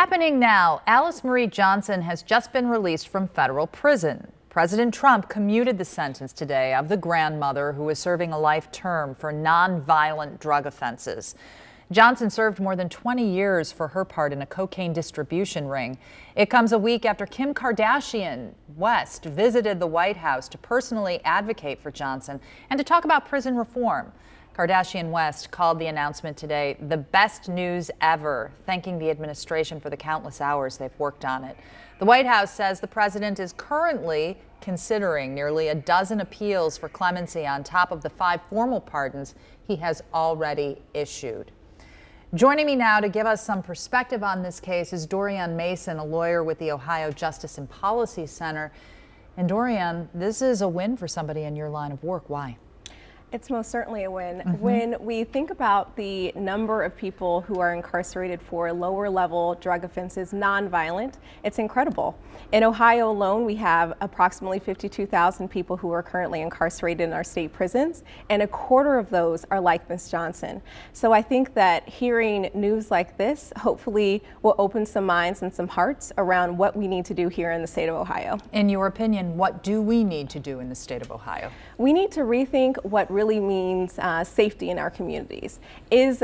Happening now, Alice Marie Johnson has just been released from federal prison. President Trump commuted the sentence today of the grandmother who was serving a life term for nonviolent drug offenses. Johnson served more than 20 years for her part in a cocaine distribution ring. It comes a week after Kim Kardashian West visited the White House to personally advocate for Johnson and to talk about prison reform. Kardashian West called the announcement today the best news ever, thanking the administration for the countless hours they've worked on it. The White House says the president is currently considering nearly a dozen appeals for clemency on top of the 5 formal pardons he has already issued. Joining me now to give us some perspective on this case is Dorianne Mason, a lawyer with the Ohio Justice and Policy Center. And Dorianne, this is a win for somebody in your line of work. Why? It's most certainly a win. When we think about the number of people who are incarcerated for lower level drug offenses, nonviolent, it's incredible. In Ohio alone, we have approximately 52,000 people who are currently incarcerated in our state prisons, and a quarter of those are like Ms. Johnson. So I think that hearing news like this hopefully will open some minds and some hearts around what we need to do here in the state of Ohio. In your opinion, what do we need to do in the state of Ohio? We need to rethink what really means safety in our communities. Is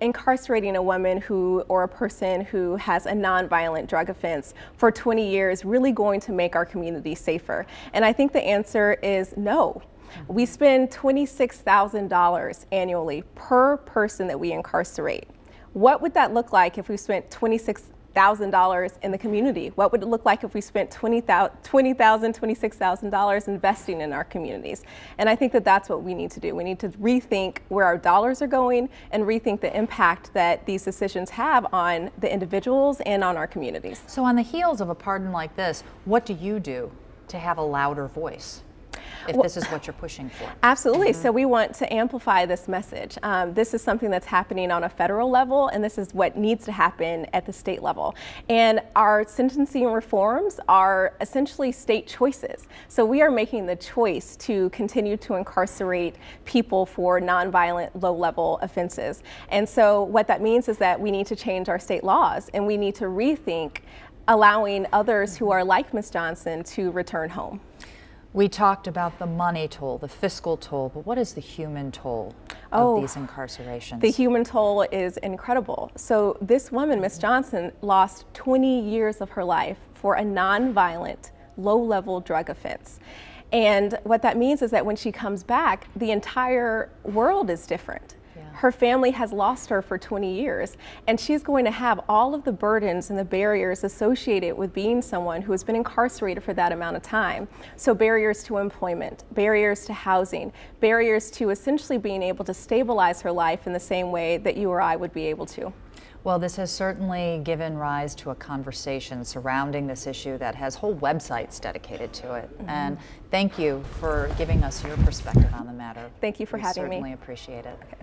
incarcerating a woman or a person who has a nonviolent drug offense for 20 years really going to make our community safer? And I think the answer is no. We spend $26,000 annually per person that we incarcerate. What would that look like if we spent $26,000 in the community? What would it look like if we spent $26,000 investing in our communities? And I think that that's what we need to do. We need to rethink where our dollars are going and rethink the impact that these decisions have on the individuals and on our communities. So on the heels of a pardon like this, what do you do to have a louder voice, if this is what you're pushing for? Absolutely. So we want to amplify this message. This is something that's happening on a federal level, and this is what needs to happen at the state level. And our sentencing reforms are essentially state choices. So we are making the choice to continue to incarcerate people for nonviolent, low-level offenses. And so what that means is that we need to change our state laws, and we need to rethink allowing others who are like Ms. Johnson to return home. We talked about the money toll, the fiscal toll, but what is the human toll of these incarcerations? The human toll is incredible. So this woman, Ms. Johnson, lost 20 years of her life for a nonviolent, low-level drug offense. And what that means is that when she comes back, the entire world is different. Her family has lost her for 20 years, and she's going to have all of the burdens and the barriers associated with being someone who has been incarcerated for that amount of time. So barriers to employment, barriers to housing, barriers to essentially being able to stabilize her life in the same way that you or I would be able to. Well, this has certainly given rise to a conversation surrounding this issue that has whole websites dedicated to it. And thank you for giving us your perspective on the matter. Thank you for having me. We certainly appreciate it. Okay.